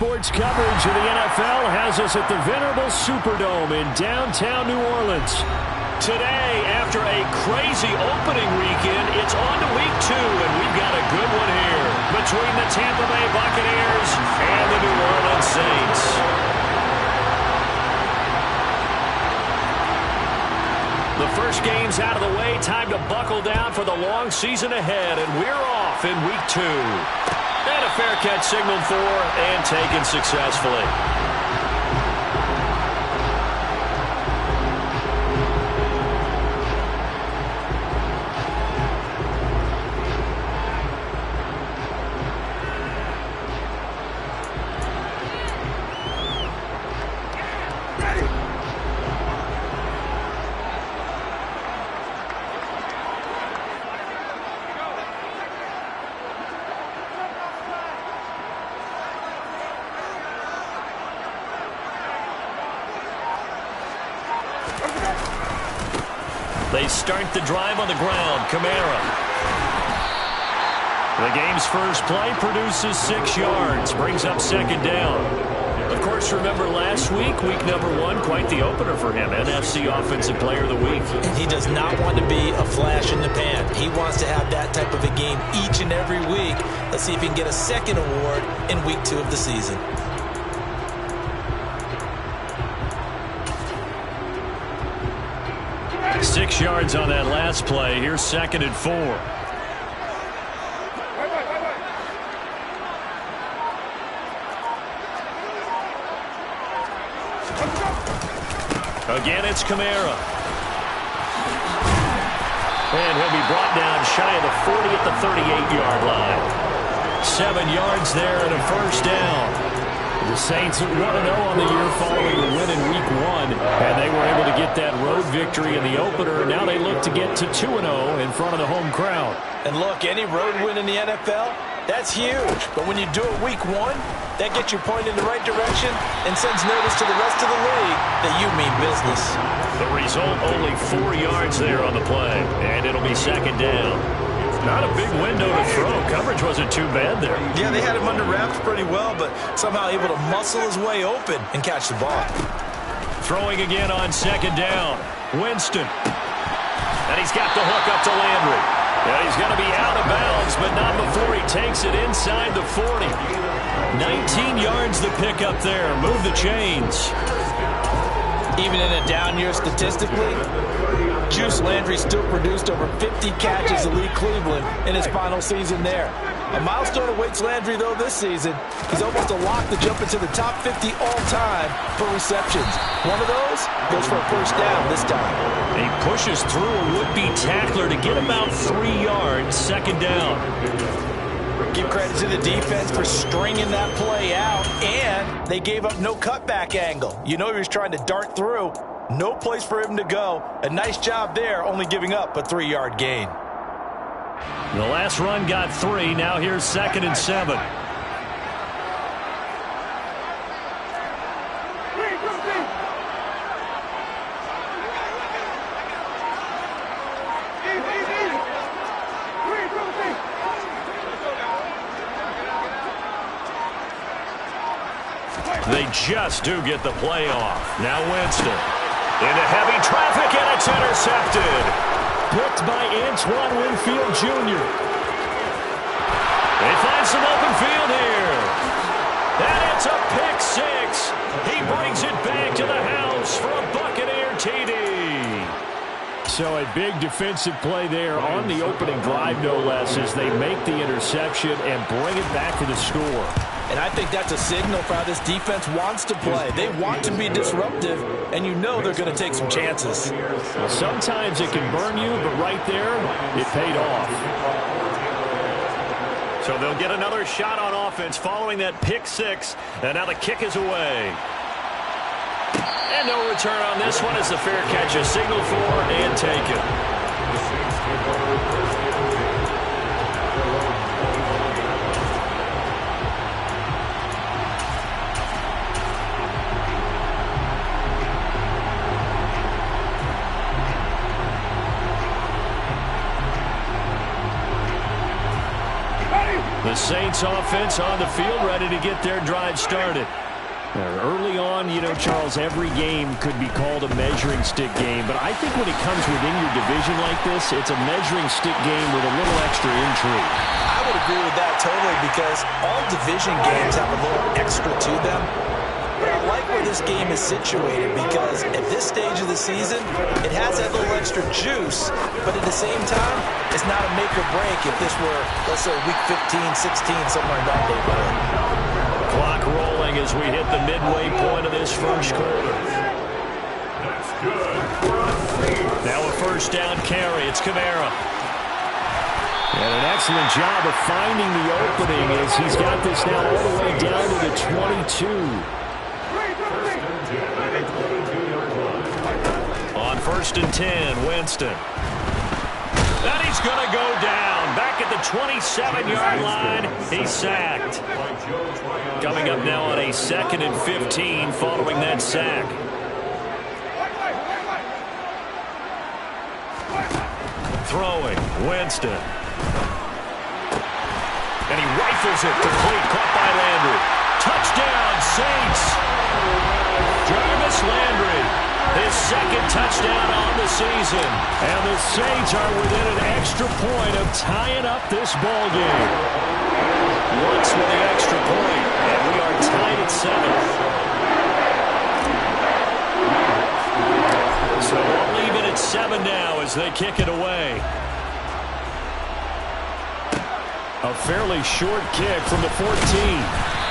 sports coverage of the NFL has us at the venerable Superdome in downtown New Orleans. Today, after a crazy opening weekend, it's on to week 2, and we've got a good one here between the Tampa Bay Buccaneers and the New Orleans Saints. The first game's out of the way. Time to buckle down for the long season ahead, and we're off in week 2. And a fair catch signaled for and taken successfully. They start the drive on the ground. Kamara. The game's first play produces 6 yards. Brings up second down. Of course, remember last week, week number 1, quite the opener for him. NFC Offensive Player of the Week. And he does not want to be a flash in the pan. He wants to have that type of a game each and every week. Let's see if he can get a second award in week 2 of the season. Six yards on that last play. Here's second and 4. Again, it's Kamara. And he'll be brought down shy of the 40 at the 38-yard line. 7 yards there and a first down. The Saints 1-0 on the year following the win in week 1, and they were able to get that road victory in the opener. Now they look to get to 2-0 in front of the home crowd. And look, any road win in the NFL, that's huge. But when you do it week 1, that gets you pointed in the right direction and sends notice to the rest of the league that you mean business. The result, only 4 yards there on the play, and it'll be second down. Not a big window to throw. Coverage wasn't too bad there. Yeah, they had him under wraps pretty well, but somehow able to muscle his way open and catch the ball. Throwing again on second down. Winston. And he's got the hook up to Landry. And he's going to be out of bounds, but not before he takes it inside the 40. 19 yards to pick up there. Move the chains. Even in a down year statistically, Juice Landry still produced over 50 catches to lead Cleveland in his final season there. A milestone awaits Landry, though, this season. He's almost a lock to jump into the top 50 all-time for receptions. One of those goes for a first down this time. He pushes through a would-be tackler to get about 3 yards, second down. Give credit to the defense for stringing that play out, and they gave up no cutback angle. You know he was trying to dart through. No place for him to go. A nice job there, only giving up a 3-yard gain. The last run got 3. Now here's second and 7. They just do get the play off. Now Winston. Into heavy traffic, and it's intercepted. Picked by Antoine Winfield Jr. They find some open field here. And it's a pick 6. He brings it back to the house for a Buccaneer TD. So a big defensive play there on the opening drive, no less, as they make the interception and bring it back for the score. And I think that's a signal for how this defense wants to play. They want to be disruptive, and you know they're going to take some chances. Well, sometimes it can burn you, but right there, it paid off. So they'll get another shot on offense following that pick 6, and now the kick is away. And no return on this one as the fair catch is signaled for and taken. The The Saints offense on the field, ready to get their drive started. Early on, you know, Charles, every game could be called a measuring stick game. But I think when it comes within your division like this, it's a measuring stick game with a little extra intrigue. I would agree with that totally, because all division games have a little extra to them. But I like where this game is situated, because at this stage of the season, it has that little extra juice. But at the same time, it's not a make or break if this were, let's say, week 15, 16, somewhere in that neighborhood. Clock rolling as we hit the midway point of this first quarter. Now a first down carry. It's Kamara. And an excellent job of finding the opening as he's got this now all the way down to the 22. On 1st and 10, Winston. And he's going to go down. Back at the 27-yard line, he's sacked. Coming up now on a 2nd and 15 following that sack. Throwing, Winston. And he rifles it complete, caught by Landry. Touchdown, Saints. Jarvis Landry, his 2nd touchdown on the season. And the Saints are within an extra point of tying up this ball game. Once with the extra point, and we are tied at 7. So we'll leave it at 7 now as they kick it away. A fairly short kick from the 14.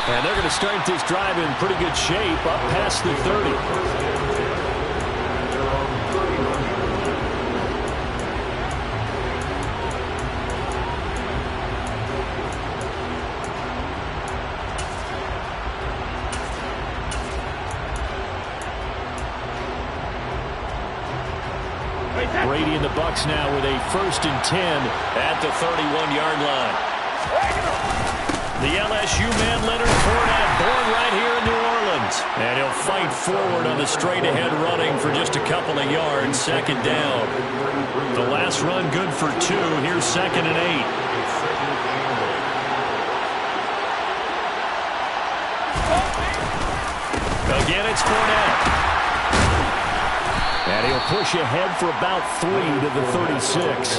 And they're going to start this drive in pretty good shape up past the 30. Brady and the Bucs now with a 1st and 10 at the 31-yard line. The LSU man, Leonard Fournette, born right here in New Orleans. And he'll fight forward on the straight-ahead running for just a couple of yards. 2nd down. The last run good for 2. Here's 2nd and 8. Again, it's Fournette. And he'll push ahead for about 3 to the 36.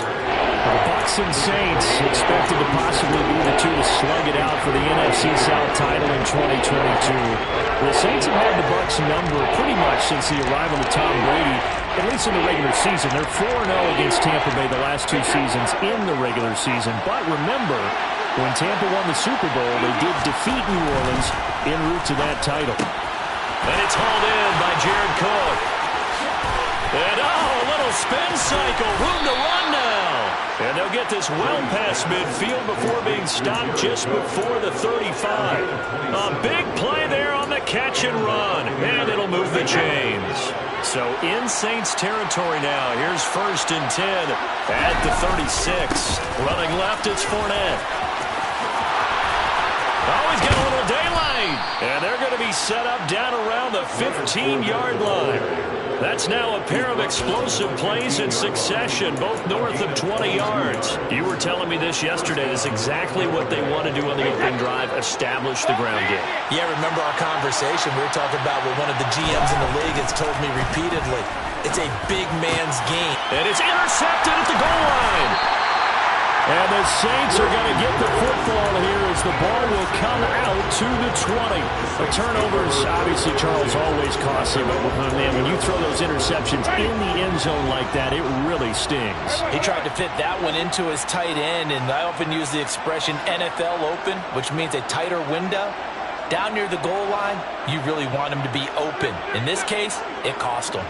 The Bucs and Saints expected to possibly be the two to slug it out for the NFC South title in 2022. The Saints have had the Bucs number pretty much since the arrival of Tom Brady, at least in the regular season. They're 4-0 against Tampa Bay the last 2 seasons in the regular season. But remember, when Tampa won the Super Bowl, they did defeat New Orleans en route to that title. And it's hauled in by Jared Cook. And a little spin cycle, room to run now. And they'll get this well past midfield before being stopped just before the 35. A big play there on the catch and run. And it'll move the chains. So in Saints territory now. Here's 1st and 10 at the 36. Running left, it's Fournette. Oh, he's got a little daylight. And they're going to be set up down around the 15-yard line. That's now a pair of explosive plays in succession, both north of 20 yards. You were telling me this yesterday. This is exactly what they want to do on the opening drive, establish the ground game. Yeah, remember our conversation? We were talking about what one of the GMs in the league has told me repeatedly. It's a big man's game. And it's intercepted at the goal line. And the Saints are going to get the football here as the ball will come out to the 20. The turnovers, obviously, Charles, always costly. But, man, when you throw those interceptions in the end zone like that, it really stings. He tried to fit that one into his tight end, and I often use the expression NFL open, which means a tighter window. Down near the goal line, you really want him to be open. In this case, it cost him.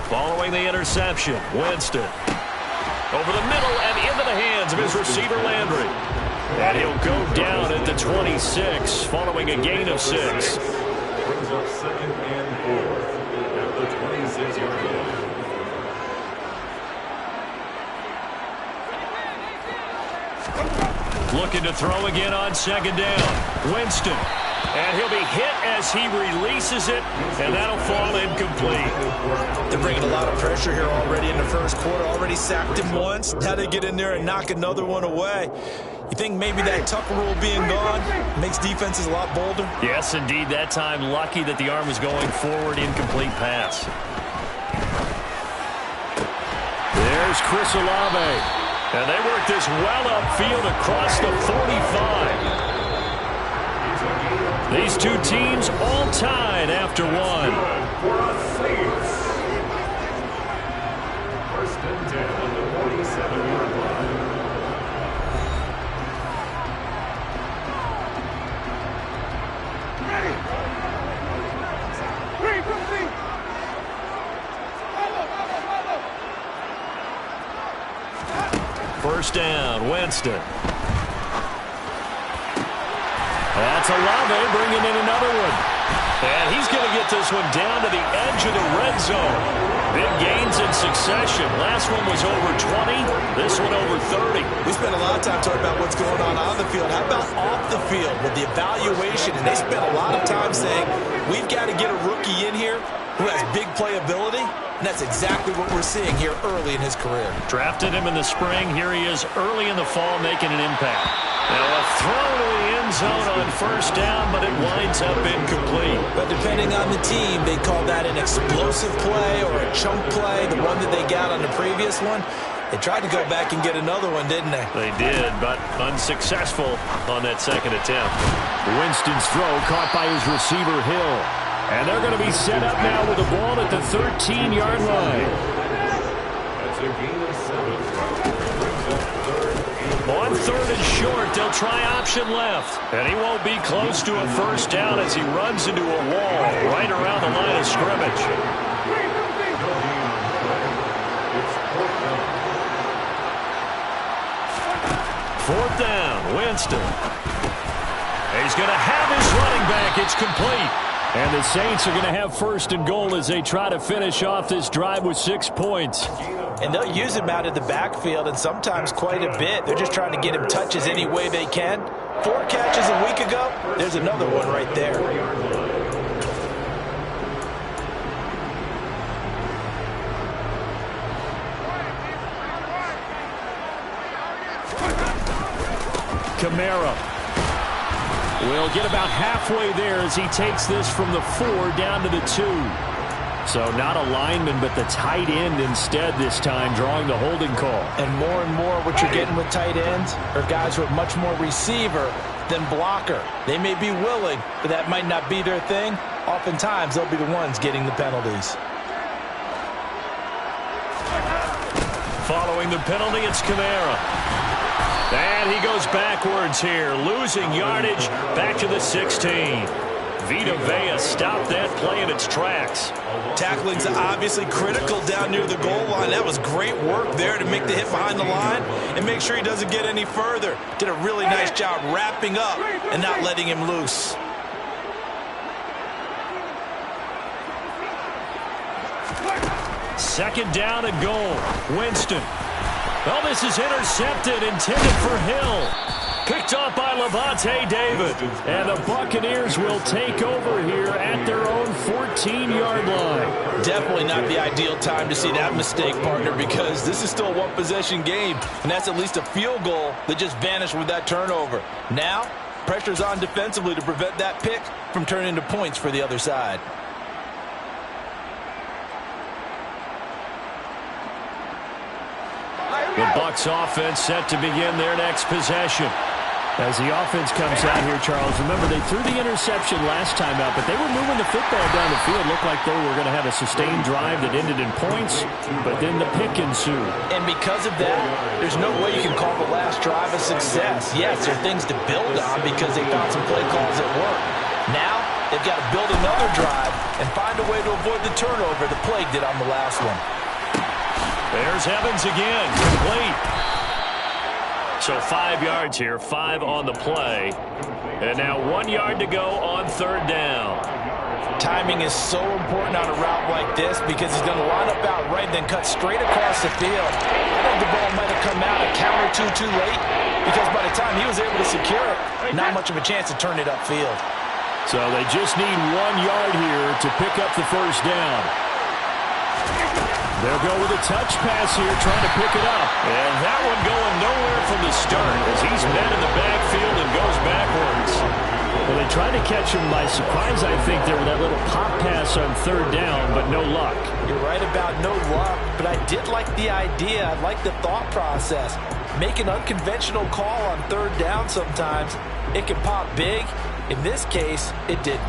Following the interception, Winston. Over the middle and into the hands of his receiver, Landry. And he'll go down at the 26, following a gain of 6. Brings up 2nd and 4 at the 26-yard line. Looking to throw again on 2nd down. Winston. And he'll be hit as he releases it, and that'll fall incomplete. They're bringing a lot of pressure here already in the first quarter. Already sacked him once. Now they get in there and knock another one away. You think maybe that Tucker rule being gone makes defenses a lot bolder? Yes, indeed. That time, lucky that the arm was going forward. Incomplete pass. There's Chris Olave. And they work this well upfield across the 45. These two teams all tied after one. First and 10 on the 47-yard line. First down, Winston. That's Olave bringing in another one. And he's going to get this one down to the edge of the red zone. Big gains in succession. Last one was over 20. This one over 30. We spent a lot of time talking about what's going on the field. How about off the field with the evaluation? And they spent a lot of time saying, we've got to get a rookie in here who has big playability. And that's exactly what we're seeing here early in his career. Drafted him in the spring. Here he is early in the fall making an impact. Now a throw to the end zone on first down, but it winds up incomplete. But depending on the team, they call that an explosive play or a chunk play, the one that they got on the previous one. They tried to go back and get another one, didn't they? They did, but unsuccessful on that second attempt. Winston's throw caught by his receiver, Hill. And they're going to be set up now with the ball at the 13-yard line. That's a gain of 7. On third and short, they'll try option left. And he won't be close to a first down as he runs into a wall right around the line of scrimmage. Fourth down, Winston. He's going to have his running back. It's complete. And the Saints are going to have first and goal as they try to finish off this drive with 6 points. And they'll use him out of the backfield, and sometimes quite a bit. They're just trying to get him touches any way they can. 4 catches a week ago. There's another one right there. Kamara will get about halfway there as he takes this from the 4 down to the 2. So not a lineman, but the tight end instead this time, drawing the holding call. And more what you're getting with tight ends are guys who are much more receiver than blocker. They may be willing, but that might not be their thing. Oftentimes, they'll be the ones getting the penalties. Following the penalty, it's Kamara. And he goes backwards here, losing yardage back to the 16. Vita Vea stopped that play in its tracks. Tackling's obviously critical down near the goal line. That was great work there to make the hit behind the line and make sure he doesn't get any further. Did a really nice job wrapping up and not letting him loose. Second down and goal. Winston. Well, this is intercepted, intended for Hill. Picked off by Levante David. And the Buccaneers will take over here at their own 14-yard line. Definitely not the ideal time to see that mistake, partner, because this is still a one-possession game, and that's at least a field goal that just vanished with that turnover. Now, pressure's on defensively to prevent that pick from turning into points for the other side. The Bucs offense set to begin their next possession. As the offense comes out here, Charles, remember they threw the interception last time out, but they were moving the football down the field. Looked like they were going to have a sustained drive that ended in points, but then the pick ensued. And because of that, there's no way you can call the last drive a success. Yes, there are things to build on because they found some play calls that work. Now, they've got to build another drive and find a way to avoid the turnover the play did on the last one. There's Evans again, complete. So 5 yards here, 5 on the play. And now 1 yard to go on third down. Timing is so important on a route like this because he's going to line up out right and then cut straight across the field. I think the ball might have come out a count or two too late because by the time he was able to secure it, not much of a chance to turn it upfield. So they just need 1 yard here to pick up the first down. They'll go with a touch pass here, trying to pick it up. And that one going nowhere from the start as he's met in the backfield and goes backwards. Well, they tried to catch him by surprise, I think, there with that little pop pass on 3rd down, but no luck. You're right about no luck, but I did like the idea. I like the thought process. Make an unconventional call on 3rd down sometimes. It can pop big. In this case, it didn't.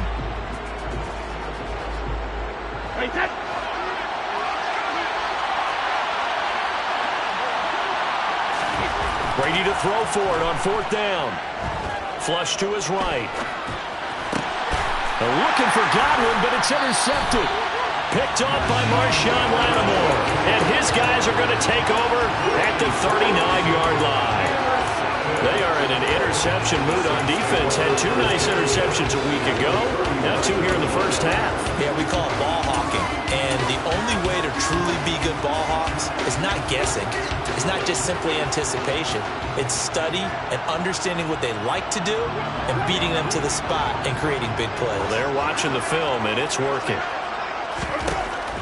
Brady to throw for it on 4th down. Flush to his right. Looking for Godwin, but it's intercepted. Picked off by Marshawn Lattimore. And his guys are going to take over at the 39-yard line. They are in an interception mood on defense. Had 2 nice interceptions a week ago. Now 2 here in the first half. Yeah, we call it ball hawking. And the only way to truly be good ball hawks is not guessing. It's not just simply anticipation. It's study and understanding what they like to do and beating them to the spot and creating big plays. Well, they're watching the film, and it's working.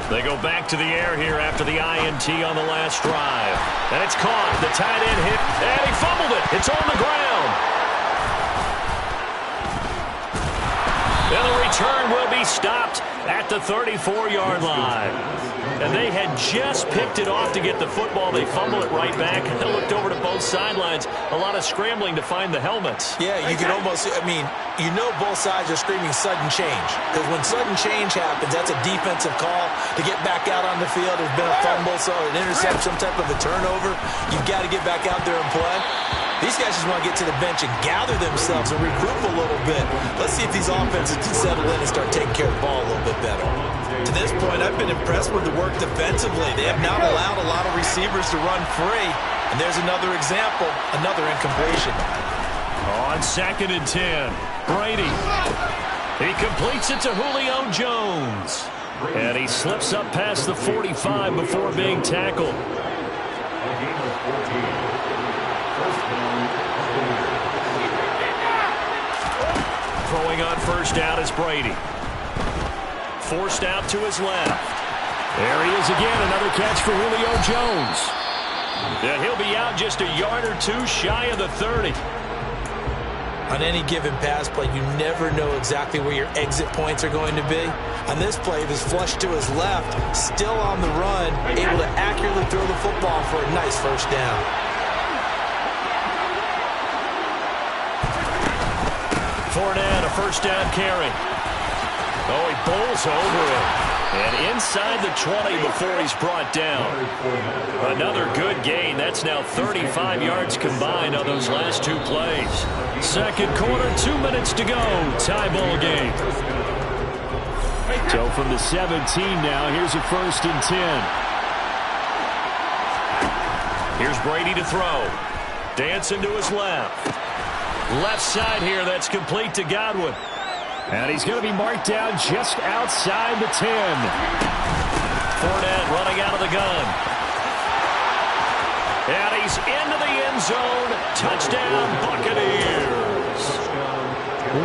They go back to the air here after the INT on the last drive. And it's caught. The tight end hit, and he fumbled it. It's on the ground. And the return will be stopped at the 34-yard line. And they had just picked it off to get the football. They fumble it right back. They looked over to both sidelines. A lot of scrambling to find the helmets. Yeah, you can almost, you know both sides are screaming sudden change. Because when sudden change happens, that's a defensive call to get back out on the field. There's been a fumble, so an interception, some type of a turnover. You've got to get back out there and play. These guys just want to get to the bench and gather themselves and regroup a little bit. Let's see if these offenses can settle in and start taking care of the ball a little bit better. To this point, I've been impressed with the work defensively. They have not allowed a lot of receivers to run free. And there's another example, another incompletion. On 2nd and 10, Brady. He completes it to Julio Jones. And he slips up past the 45 before being tackled. Throwing on 1st down is Brady. Forced out to his left. There he is again, another catch for Julio Jones. And he'll be out just a yard or 2 shy of the 30. On any given pass play, you never know exactly where your exit points are going to be. On this play, he was flushed to his left, still on the run, able to accurately throw the football for a nice 1st down. Fournette, a 1st down carry. Oh, he bowls over it. And inside the 20 before he's brought down. Another good gain. That's now 35 yards combined on those last 2 plays. 2nd quarter, 2 minutes to go. Tie ball game. So from the 17 now, here's a 1st and 10. Here's Brady to throw. Dancing to his left. Left side here, that's complete to Godwin. And he's going to be marked down just outside the 10. Fournette running out of the gun. And he's into the end zone. Touchdown, Buccaneers.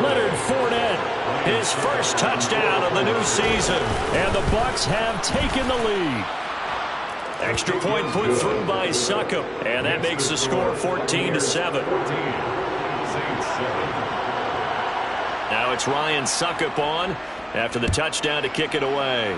Leonard Fournette, his first touchdown of the new season. And the Bucs have taken the lead. Extra point put through by Succop. And that makes the score 14-7. Now it's Ryan Succop on after the touchdown to kick it away.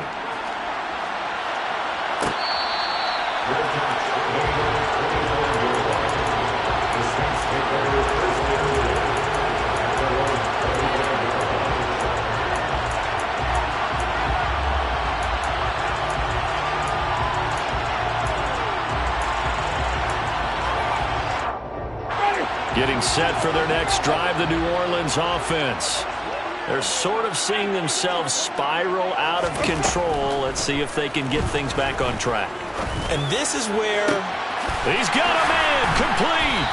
Getting set for their next drive, the New Orleans offense. They're sort of seeing themselves spiral out of control. Let's see if they can get things back on track. And this is where... He's got a man, complete.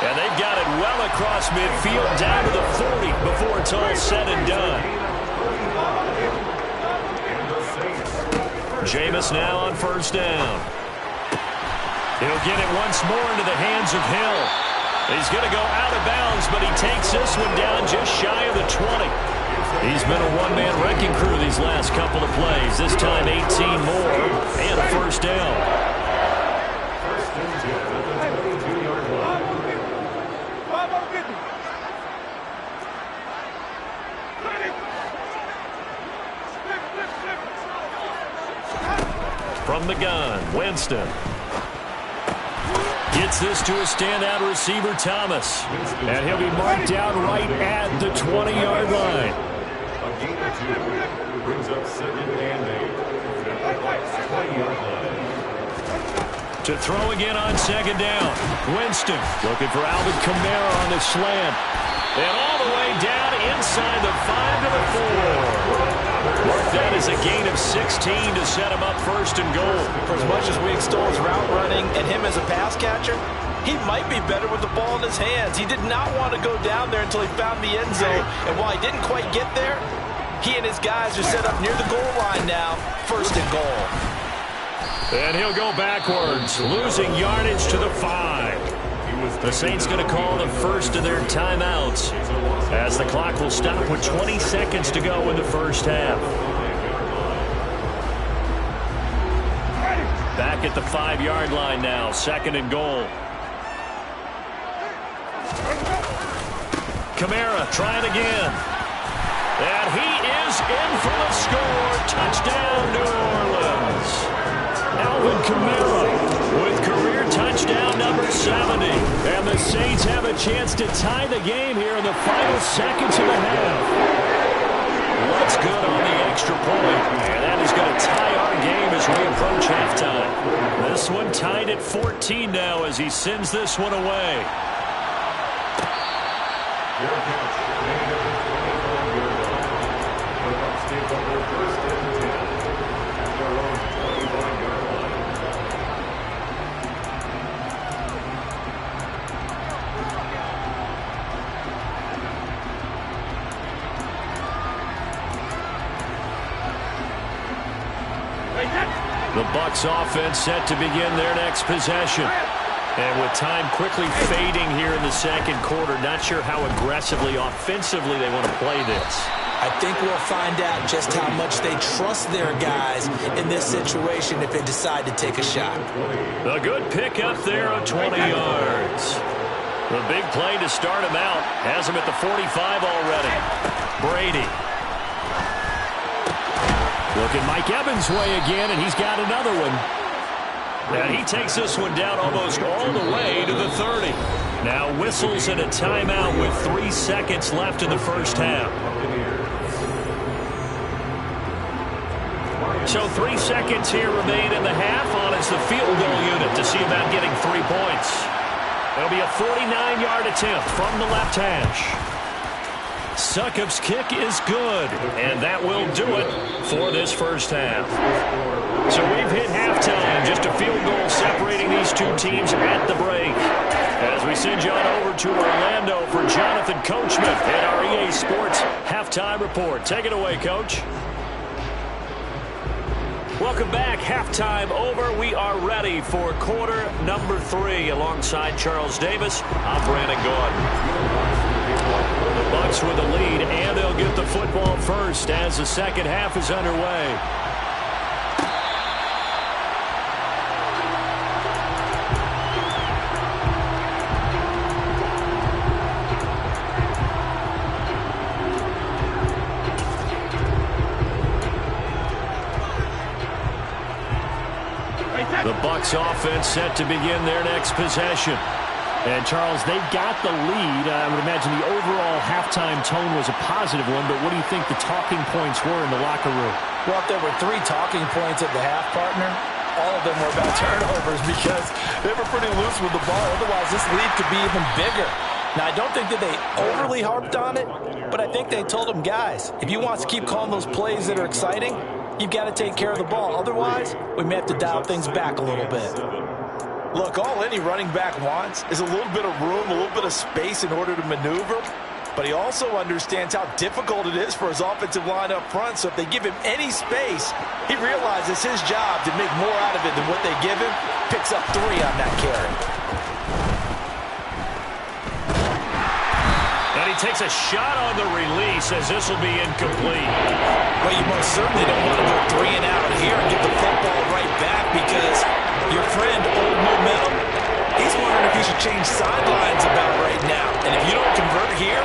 And they've got it well across midfield, down to the 40 before it's all said and done. Jameis now on 1st down. He'll get it once more into the hands of Hill. He's going to go out of bounds, but he takes this one down just shy of the 20. He's been a one-man wrecking crew these last couple of plays. This time 18 more and a first down. First and 10 at the 22-yard line. From the gun, Winston. Gets this to a standout receiver, Thomas. And he'll be marked down right at the 20-yard line. A gain of 2 brings up 2nd and 8 at the 20-yard line. To throw again on 2nd down. Winston looking for Alvin Kamara on the slant. And all the way down inside the 5 to the 4. Mark that as a gain of 16 to set him up 1st and goal. For as much as we extol his route running and him as a pass catcher, he might be better with the ball in his hands. He did not want to go down there until he found the end zone. And while he didn't quite get there, he and his guys are set up near the goal line now, 1st and goal. And he'll go backwards, losing yardage to the 5. The Saints going to call the first of their timeouts as the clock will stop with 20 seconds to go in the first half. Back at the 5-yard line now, 2nd and goal. Kamara trying again. And he is in for the score. Touchdown, New Orleans. Alvin Kamara with career touchdown number 70. And the Saints have a chance to tie the game here in the final seconds of the half. Looks good on the extra point. And that is going to tie our game as we approach halftime. This one tied at 14 now as he sends this one away. The Bucs offense set to begin their next possession. And with time quickly fading here in the 2nd quarter, not sure how aggressively, offensively they want to play this. I think we'll find out just how much they trust their guys in this situation if they decide to take a shot. A good pick up there of 20 yards. The big play to start him out has him at the 45 already. Brady. Looking Mike Evans' way again, and he's got another one. And he takes this one down almost all the way to the 30. Now whistles and a timeout with 3 seconds left in the first half. So 3 seconds here remain in the half on as the field goal unit to see about getting 3 points. It'll be a 49-yard attempt from the left hash. Succop's kick is good, and that will do it for this first half. So we've hit halftime, just a field goal separating these two teams at the break. As we send you on over to Orlando for Jonathan Coachman and our EA Sports Halftime Report. Take it away, Coach. Welcome back. Halftime over. We are ready for quarter number 3 alongside Charles Davis. I'm Brandon Gordon. The Bucs with the lead, and they'll get the football first as the second half is underway. The Bucs offense set to begin their next possession. And, Charles, they've got the lead. I would imagine the overall halftime tone was a positive one, but what do you think the talking points were in the locker room? Well, if there were 3 talking points at the half, partner, all of them were about turnovers because they were pretty loose with the ball. Otherwise, this lead could be even bigger. Now, I don't think that they overly harped on it, but I think they told them, guys, if you want to keep calling those plays that are exciting, you've got to take care of the ball. Otherwise, we may have to dial things back a little bit. Look, all any running back wants is a little bit of room, a little bit of space in order to maneuver. But he also understands how difficult it is for his offensive line up front. So if they give him any space, he realizes his job to make more out of it than what they give him. Picks up 3 on that carry. And he he takes a shot on the release as this will be incomplete. Well, you most certainly don't want to go 3 and out here and get the football right back because your friend, Old Momentum, he's wondering if he should change sidelines about right now. And if you don't convert here,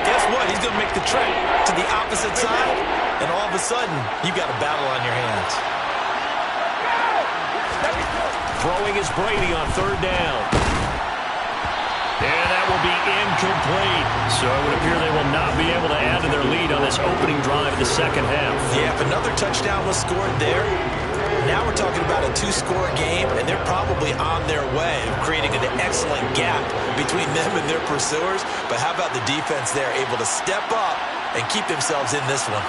guess what? He's going to make the trek to the opposite side, and all of a sudden, you've got a battle on your hands. Throwing is Brady on 3rd down. And that will be incomplete. So it would appear they will not be able to add to their lead on this opening drive of the second half. Yeah, if another touchdown was scored there, now we're talking about a 2-score game, and they're probably on their way of creating an excellent gap between them and their pursuers. But how about the defense there, able to step up and keep themselves in this one?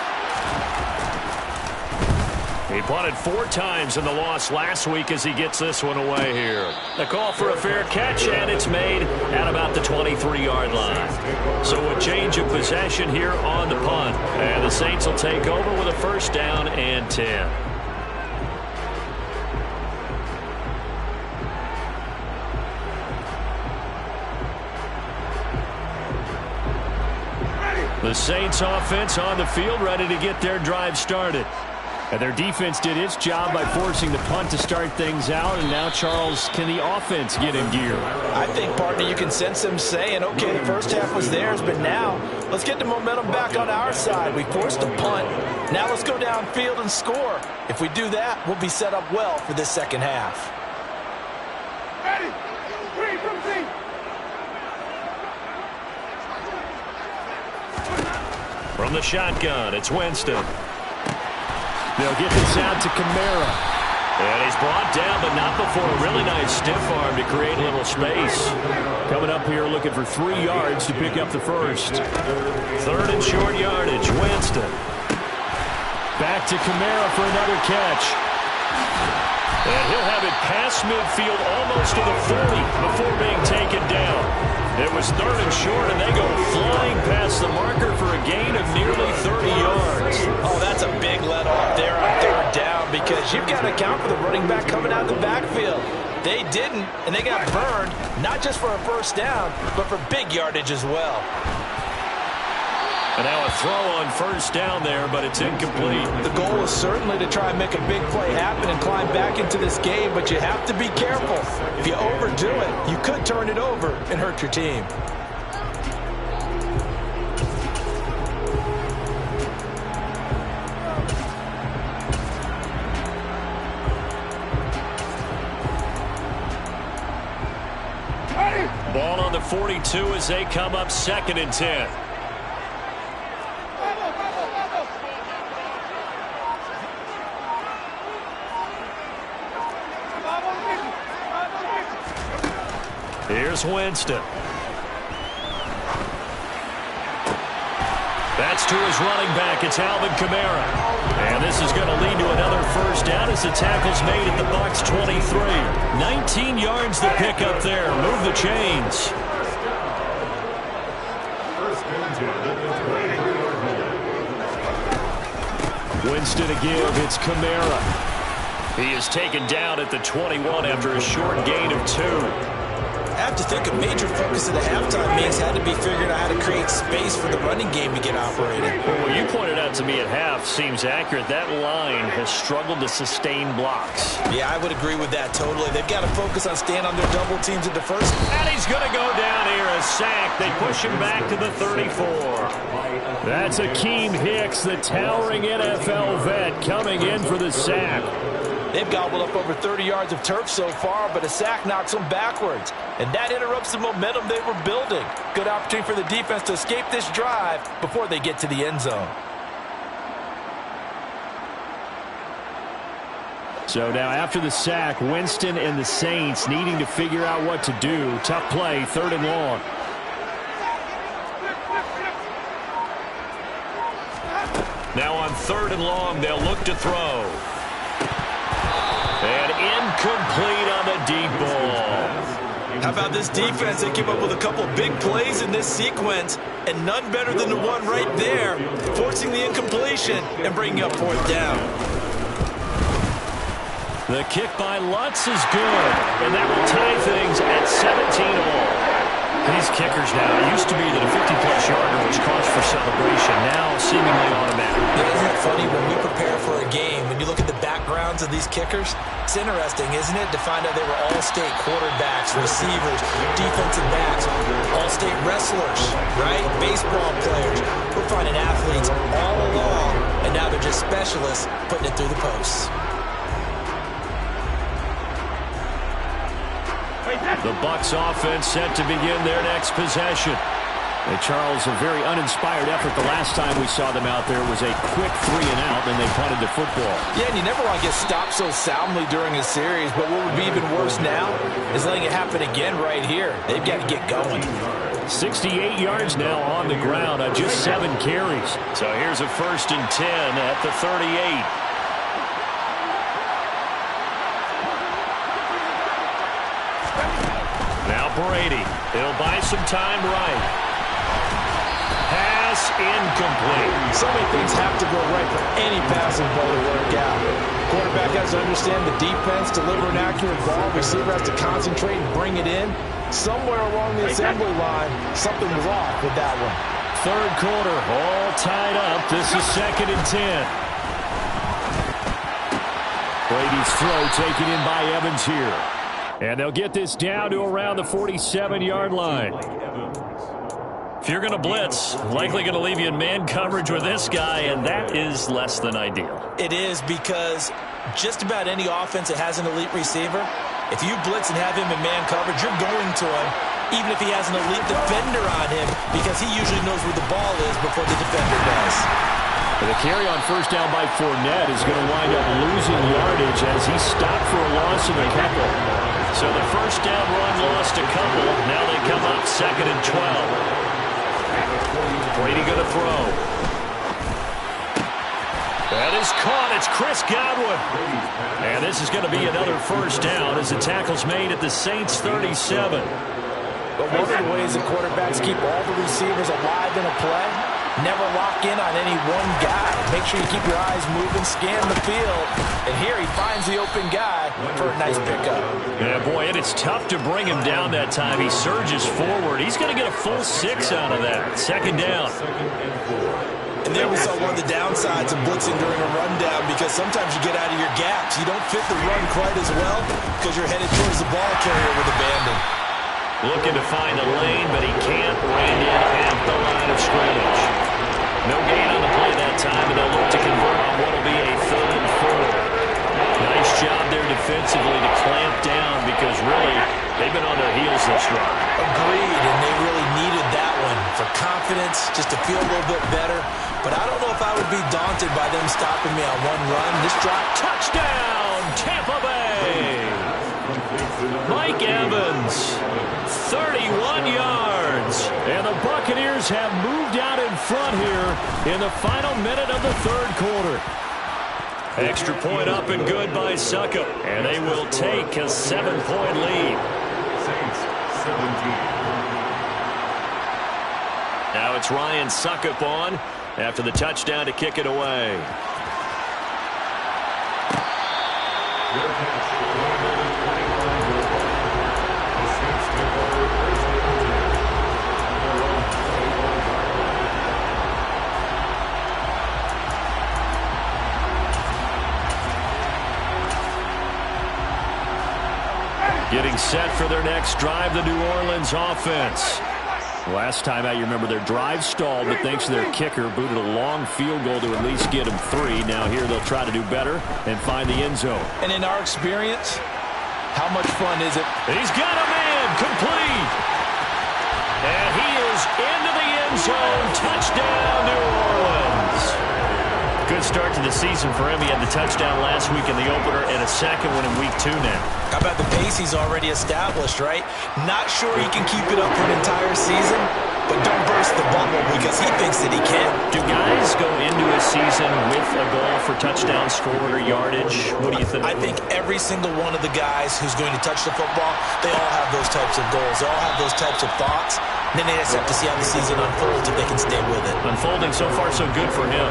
He punted 4 times in the loss last week as he gets this one away here. The call for a fair catch, and it's made at about the 23-yard line. So a change of possession here on the punt. And the Saints will take over with a 1st down and 10. The Saints offense on the field, ready to get their drive started. And their defense did its job by forcing the punt to start things out. And now, Charles, can the offense get in gear? I think, partner, you can sense them saying, okay, the first half was theirs, but now let's get the momentum back on our side. We forced a punt. Now let's go downfield and score. If we do that, we'll be set up well for this second half. Ready? 3 from 3. From the shotgun, it's Winston. They'll get this out to Kamara. And he's brought down, but not before a really nice stiff arm to create a little space. Coming up here looking for 3 yards to pick up the first. 3rd and short yardage, Winston. Back to Kamara for another catch. And he'll have it past midfield almost to the 40 before being taken down. It was 3rd and short, and they go flying past the marker for a gain of nearly 30 yards. Oh, that's a big let off there on 3rd down because you've got to account for the running back coming out of the backfield. They didn't, and they got burned, not just for a 1st down, but for big yardage as well. And now a throw on 1st down there, but it's incomplete. The goal is certainly to try and make a big play happen and climb back into this game, but you have to be careful. If you overdo it, you could turn it over and hurt your team. Ball on the 42 as they come up 2nd and 10. Here's Winston. That's to his running back. It's Alvin Kamara. And this is going to lead to another 1st down as the tackle's made at the Bucs 23. 19 yards to pick up there. Move the chains. Winston to give. It's Kamara. He is taken down at the 21 after a short gain of 2. I have to think a major focus of the halftime means had to be figuring out how to create space for the running game to get operated. Well, what you pointed out to me at half seems accurate. That line has struggled to sustain blocks. Yeah, I would agree with that totally. They've got to focus on staying on their double teams at the first. And he's going to go down here, a sack. They push him back to the 34. That's Akeem Hicks, the towering NFL vet, coming in for the sack. They've gobbled up over 30 yards of turf so far, but a sack knocks them backwards. And that interrupts the momentum they were building. Good opportunity for the defense to escape this drive before they get to the end zone. So now after the sack, Winston and the Saints needing to figure out what to do. Tough play, 3rd and long. Now on 3rd and long, they'll look to throw. And incomplete on the deep ball. How about this defense? They came up with a couple big plays in this sequence, and none better than the one right there, forcing the incompletion and bringing up 4th down. The kick by Lutz is good, and that will tie things at 17 all. These kickers now, it used to be that a 50-plus yard for celebration, now seemingly automatic. Yeah, isn't it funny when we prepare for a game, when you look at the backgrounds of these kickers, it's interesting, isn't it, to find out they were all-state quarterbacks, receivers, defensive backs, all-state wrestlers, right? Baseball players. We're finding athletes all along, and now they're just specialists putting it through the posts. The Bucs offense set to begin their next possession. And Charles, a very uninspired effort the last time we saw them out there was a quick 3-and-out, and they punted the football. Yeah, and you never want to get stopped so soundly during a series, but what would be even worse now is letting it happen again right here. They've got to get going. 68 yards now on the ground on just 7 carries. So here's a 1st and 10 at the 38. Now Brady. He'll buy some time right. Pass incomplete. So many things have to go right for any passing play to work out. Quarterback has to understand the defense, deliver an accurate ball. Receiver has to concentrate and bring it in. Somewhere along the assembly line, something was off with that one. 3rd quarter, all tied up. This is 2nd and 10. Brady's throw taken in by Evans here. And they'll get this down to around the 47-yard line. If you're going to blitz, likely going to leave you in man coverage with this guy, and that is less than ideal. It is, because just about any offense that has an elite receiver, if you blitz and have him in man coverage, you're going to him, even if he has an elite defender on him, because he usually knows where the ball is before the defender does. The carry on 1st down by Fournette is going to wind up losing yardage as he stopped for a loss of a couple. So the 1st down run lost a couple. Now they come up 2nd and 12. Brady going to throw. That is caught. It's Chris Godwin. And this is going to be another 1st down as the tackle's made at the Saints' 37. But one of the ways that quarterbacks keep all the receivers alive in a play, never lock in on any one guy. Make sure you keep your eyes moving, scan the field. And here he finds the open guy for a nice pickup. Yeah, boy, and it's tough to bring him down that time. He surges forward. He's going to get a full 6 out of that. 2nd down. And there we saw one of the downsides of blitzing during a rundown, because sometimes you get out of your gaps. You don't fit the run quite as well because you're headed towards the ball carrier with abandon. Looking to find a lane, but he can't rein in at the line of scrimmage. No gain on the play that time, and they'll look to convert on what will be a 3rd and 4. Nice job there defensively to clamp down, because really, they've been on their heels this run. Agreed, and they really needed that one for confidence, just to feel a little bit better. But I don't know if I would be daunted by them stopping me on one run. This drop, touchdown, Tampa Bay! Mike Evans, 31 yards. And the Buccaneers have moved out in front here in the final minute of the 3rd quarter. Extra point up and good by Suckup. And they will take a 7-point lead. Saints 17. Now it's Ryan Suckup on after the touchdown to kick it away. Getting set for their next drive, the New Orleans offense. Last time out, you remember their drive stalled, but thanks to their kicker, booted a long field goal to at least get them 3. Now here they'll try to do better and find the end zone. And in our experience, how much fun is it? He's got a man complete. And he is into the end zone. Touchdown, New Orleans. Good start to the season for him. He had the touchdown last week in the opener and a second one in week 2 now. How about the pace he's already established, right? Not sure he can keep it up for an entire season, but don't burst the bubble because he thinks that he can. Do guys go into a season with a goal for touchdown scored or yardage? What do you think? I think every single one of the guys who's going to touch the football, they all have those types of goals. They all have those types of thoughts. And then they just have to see how the season unfolds if they can stay with it. Unfolding so far so good for him.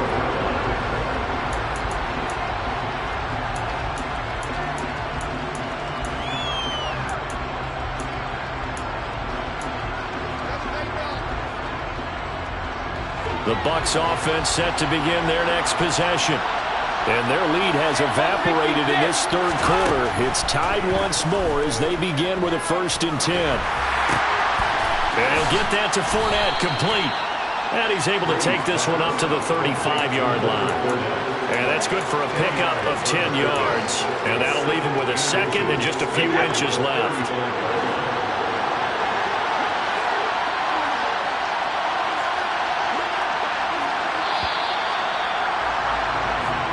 The Bucs offense set to begin their next possession. And their lead has evaporated in this third quarter. It's tied once more as they begin with a 1st and 10. And he'll get that to Fournette, complete. And he's able to take this one up to the 35-yard line. And that's good for a pickup of 10 yards. And that'll leave him with a 2nd and just a few inches left.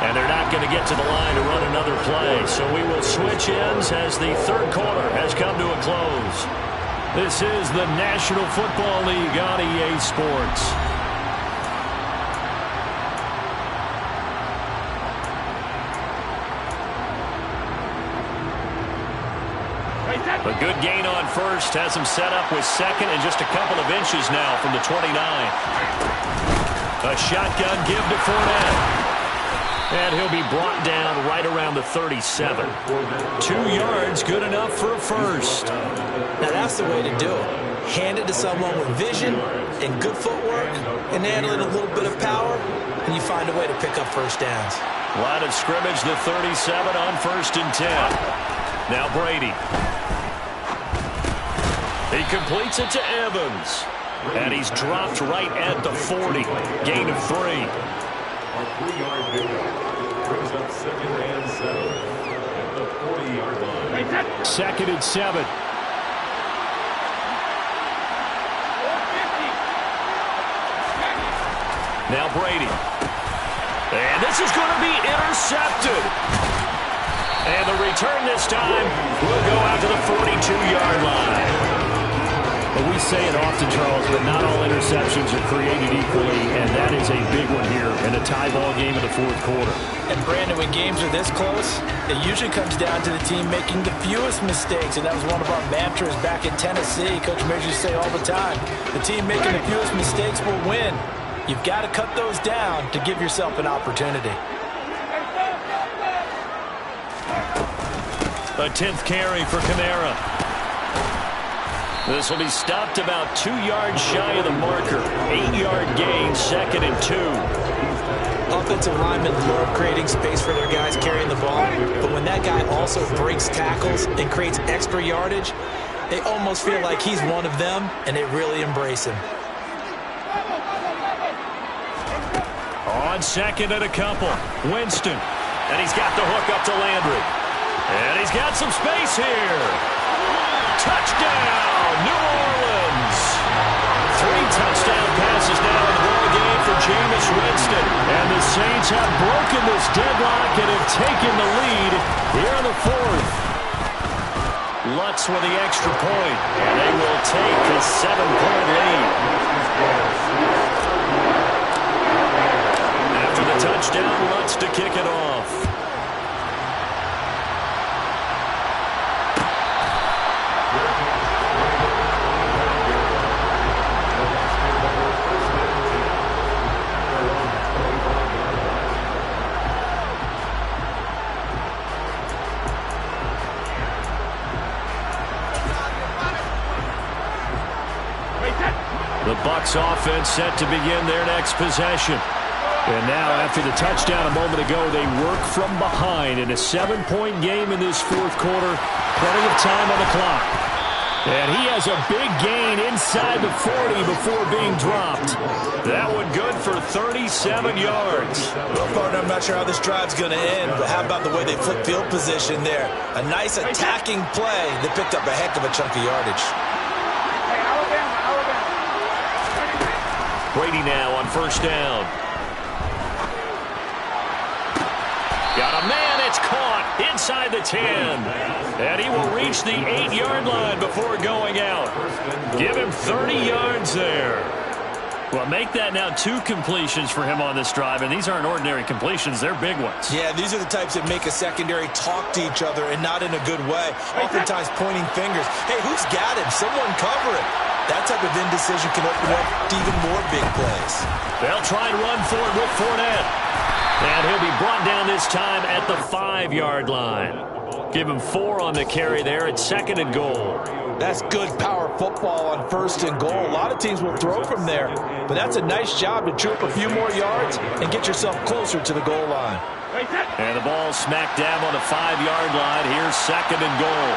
And they're not going to get to the line to run another play. So we will switch ends as the third quarter has come to a close. This is the National Football League on EA Sports. A good gain on first has him set up with 2nd and just a couple of inches now from the 29. A shotgun give to Fournette. And he'll be brought down right around the 37. 2 yards, good enough for a first. Now that's the way to do it. Hand it to someone with vision and good footwork, and add a little bit of power, and you find a way to pick up first downs. Line of scrimmage, the 37 on 1st and 10. Now Brady. He completes it to Evans. And he's dropped right at the 40. Gain of 3. A 3-yard pickup brings up 2nd and 7 at the 40-yard line. 2nd and 7. Now Brady. And this is going to be intercepted. And the return this time will go out to the 42-yard line. Well, we say it often, Charles, but not all interceptions are created equally, and that is a big one here in a tie ball game in the fourth quarter. And, Brandon, when games are this close, it usually comes down to the team making the fewest mistakes, and that was one of our mantras back in Tennessee. Coach Major used to say all the time, the team making the fewest mistakes will win. You've got to cut those down to give yourself an opportunity. A 10th carry for Kamara. This will be stopped about 2 yards shy of the marker. 8-yard gain, 2nd and 2. Offensive linemen love creating space for their guys carrying the ball, but when that guy also breaks tackles and creates extra yardage, they almost feel like he's one of them, and they really embrace him. On 2nd and a couple, Winston. And he's got the hook up to Landry. And he's got some space here. Touchdown, New Orleans. 3 touchdown passes now in the ball game for Jameis Winston. And the Saints have broken this deadlock and have taken the lead here in the fourth. Lutz with the extra point. And they will take a 7-point lead. After the touchdown, Lutz to kick it off. The Bucs offense set to begin their next possession. And now, after the touchdown a moment ago, they work from behind in a 7-point game in this fourth quarter. Plenty of time on the clock. And he has a big gain inside the 40 before being dropped. That one good for 37 yards. Well, partner, I'm not sure how this drive's going to end, but how about the way they flip field position there? A nice attacking play that picked up a heck of a chunk of yardage. Brady now on 1st down. Got a man, it's caught inside the 10. And he will reach the 8-yard line before going out. Give him 30 yards there. Well, make that now 2 completions for him on this drive, and these aren't ordinary completions. They're big ones. Yeah, these are the types that make a secondary talk to each other and not in a good way. Oftentimes pointing fingers. Hey, who's got him? Someone cover it. That type of indecision can open up even more big plays. They'll try and run for it with Fournette. And he'll be brought down this time at the 5-yard line. Give him 4 on the carry there at 2nd and goal. That's good power football on 1st and goal. A lot of teams will throw from there, but that's a nice job to chew up a few more yards and get yourself closer to the goal line. And the ball smacked down on the 5-yard line. Here's 2nd and goal.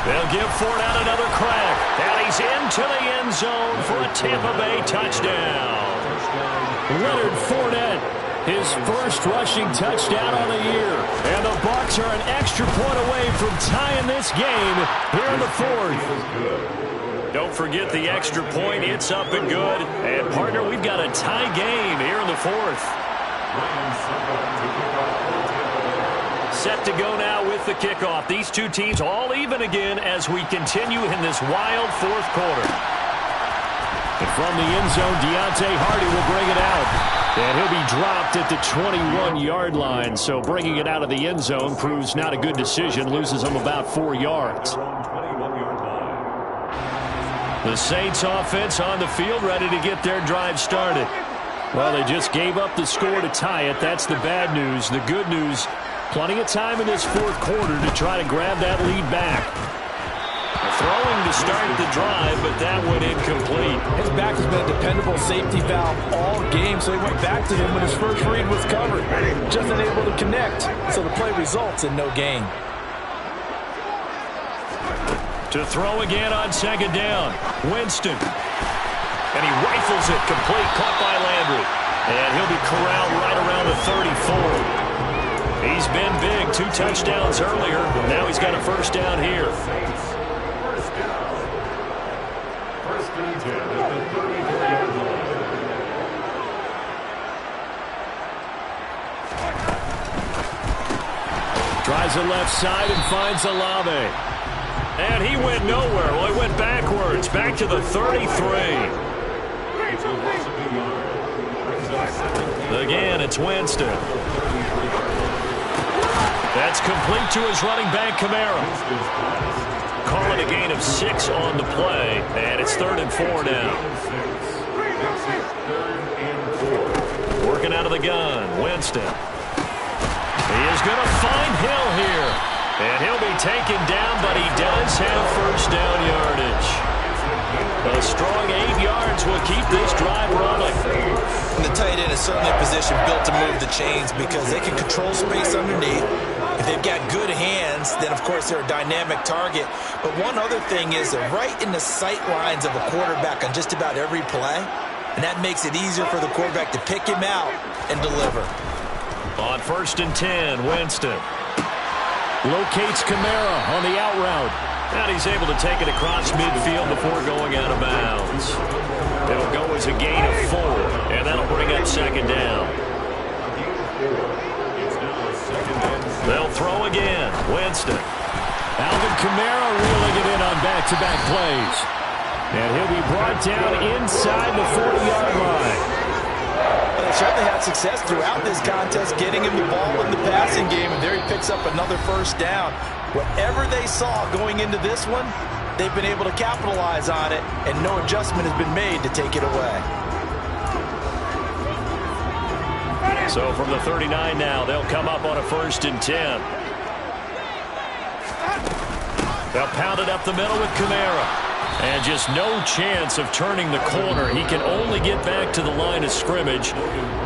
They'll give Fournette another crack. And he's into the end zone for a Tampa Bay touchdown. Leonard Fournette, his first rushing touchdown on the year. And the Bucs are an extra point away from tying this game here in the 4th. Don't forget the extra point. It's up and good. And, partner, we've got a tie game here in the 4th. Set to go now with the kickoff. These two teams all even again as we continue in this wild 4th quarter. And from the end zone, Deontay Hardy will bring it out. And he'll be dropped at the 21-yard line. So bringing it out of the end zone proves not a good decision. Loses him about 4 yards. The Saints offense on the field ready to get their drive started. Well, they just gave up the score to tie it. That's the bad news. The good news, plenty of time in this 4th quarter to try to grab that lead back. Throwing to start the drive, but that went incomplete. His back has been a dependable safety valve all game, so he went back to him when his first read was covered. Just unable to connect, so the play results in no gain. To throw again on 2nd down, Winston. And he rifles it complete, caught by Landry. And he'll be corralled right around the 34. He's been big, 2 touchdowns earlier. Now he's got a 1st down here. Tries the left side and finds Olave. And he went nowhere. Well, he went backwards, back to the 33. Again, it's Winston. That's complete to his running back, Kamara. Call it a gain of 6 on the play, and it's 3rd and 4 now. Working out of the gun, Winston. He is going to find Hill here. And he'll be taken down, but he does have 1st down yardage. A strong 8 yards will keep this drive rolling. And the tight end is certainly a position built to move the chains because they can control space underneath. If they've got good hands, then, of course, they're a dynamic target. But one other thing is they're right in the sight lines of a quarterback on just about every play. And that makes it easier for the quarterback to pick him out and deliver. On 1st and 10, Winston. Locates Kamara on the out route. And he's able to take it across midfield before going out of bounds. It'll go as a gain of 4, and that'll bring up 2nd down. They'll throw again. Winston. Alvin Kamara reeling it in on back-to-back plays. And he'll be brought down inside the 40-yard line. Well, they certainly had success throughout this contest, getting him the ball in the passing game, and there he picks up another 1st down. Whatever they saw going into this one, they've been able to capitalize on it, and no adjustment has been made to take it away. So from the 39 now, they'll come up on a 1st and 10. They'll pound it up the middle with Kamara. And just no chance of turning the corner. He can only get back to the line of scrimmage.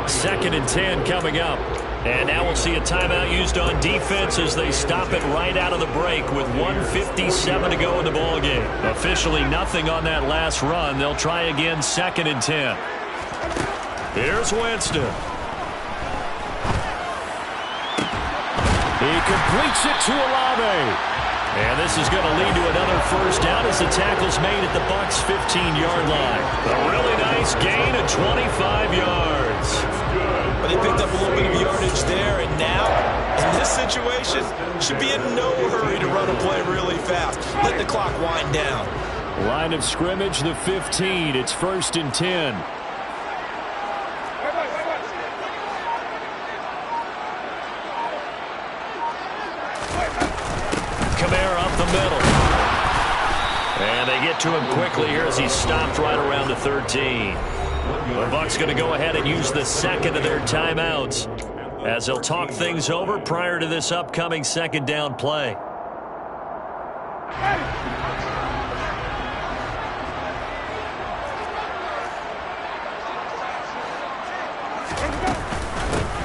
2nd and 10 coming up. And now we'll see a timeout used on defense as they stop it right out of the break with 1:57 to go in the ballgame. Officially nothing on that last run. They'll try again 2nd and 10. Here's Winston. He completes it to Olave. And this is going to lead to another 1st down as the tackle's made at the Bucs' 15-yard line. A really nice gain of 25 yards. But they picked up a little bit of yardage there, and now, in this situation, should be in no hurry to run a play really fast. Let the clock wind down. Line of scrimmage, the 15. It's 1st and 10. Kamara up the middle. And they get to him quickly here as he's stopped right around the 13. The Bucs going to go ahead and use the 2nd of their timeouts. as they'll talk things over prior to this upcoming second down play.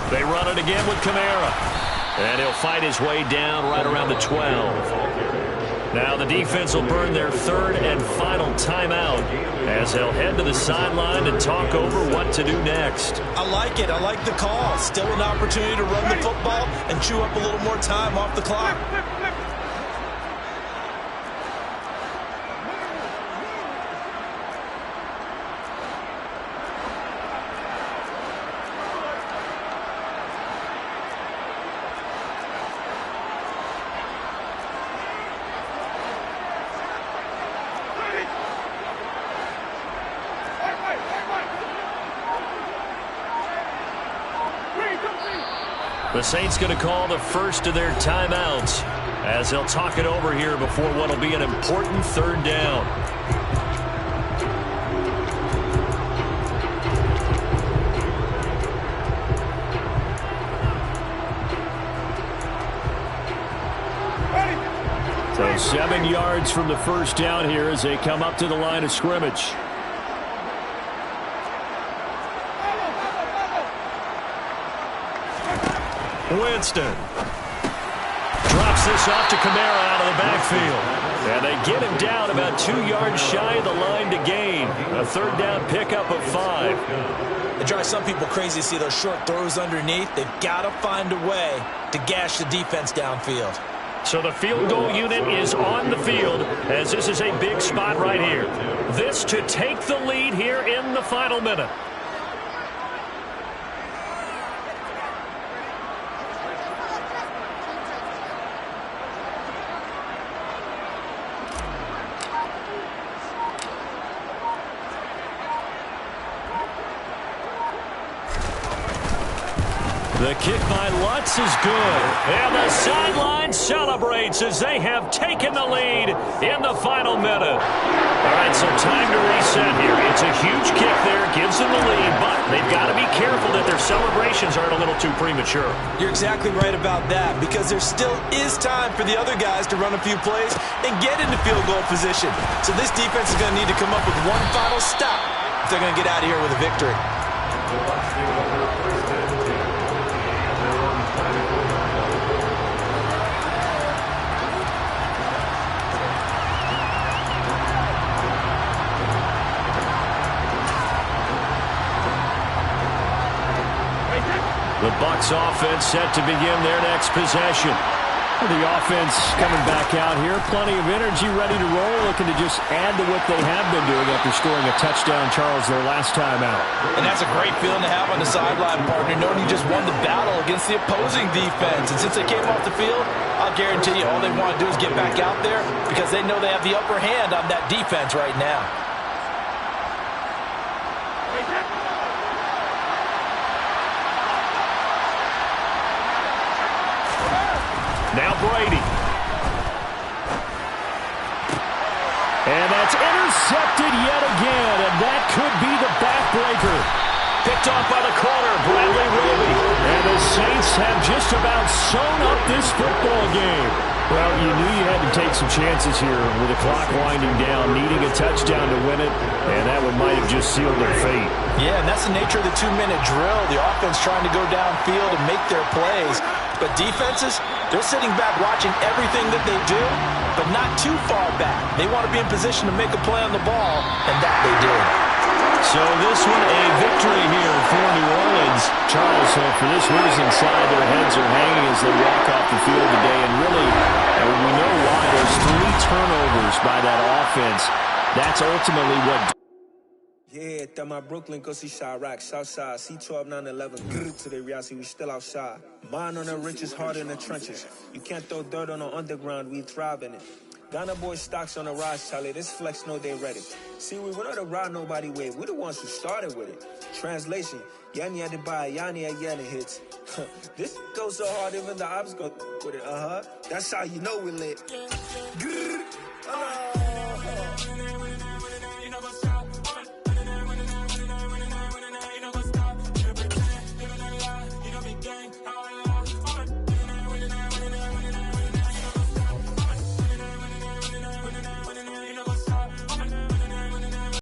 They run it again with Kamara. And he'll fight his way down right around the 12. Now the defense will burn their third and final timeout as they'll head to the sideline and talk over what to do next. I like it. I like the call. Still an opportunity to run the football and chew up a little more time off the clock. The Saints going to call the first of their timeouts as they'll talk it over here before what will be an important third down. So 7 yards from the first down here as they come up to the line of scrimmage. Winston drops this off to Kamara out of the backfield. And they get him down about 2 yards shy of the line to gain. A third down pickup of 5. It drives some people crazy to see those short throws underneath. They've got to find a way to gash the defense downfield. So the field goal unit is on the field as this is a big spot right here. This to take the lead here in the final minute. The kick by Lutz is good. And the sideline celebrates as they have taken the lead in the final minute. All right, so time to reset here. It's a huge kick there, gives them the lead, but they've got to be careful that their celebrations aren't a little too premature. You're exactly right about that, because there still is time for the other guys to run a few plays and get into field goal position. So this defense is going to need to come up with one final stop if they're going to get out of here with a victory. The Bucs offense set to begin their next possession. The offense coming back out here. Plenty of energy, ready to roll, looking to just add to what they have been doing after scoring a touchdown, Charles, their last time out. And that's a great feeling to have on the sideline, partner, knowing you just won the battle against the opposing defense. And since they came off the field, I'll guarantee you all they want to do is get back out there because they know they have the upper hand on that defense right now. Now Brady. And that's intercepted yet again, and that could be the backbreaker. Picked off by the corner, Bradley Roby. And the Saints have just about sewn up this football game. Well, you knew you had to take some chances here with the clock winding down, needing a touchdown to win it, and that one might have just sealed their fate. Yeah, and that's the nature of the 2-minute drill. The offense trying to go downfield and make their plays. But defenses, they're sitting back watching everything that they do, but not too far back. They want to be in position to make a play on the ball, and that they did. So this one a victory here for New Orleans. Charles, for this reason side, their heads are hanging as they walk off the field today. And really, we know why. There's 3 turnovers by that offense. That's ultimately what... Yeah, that my Brooklyn go see Chirac, Southside, C12, 911, to the reality, we still outside. Mine on the richest, heart in the trenches. You can't throw dirt on the underground, we thrive in it. Ghana boys stocks on the rise, Charlie, this flex know they ready. See, we were not to ride nobody with, we the ones who started with it. Translation, Yanni had to buy, Yanni had yelling hits. This goes so hard, even the ops go with it, That's how you know we lit.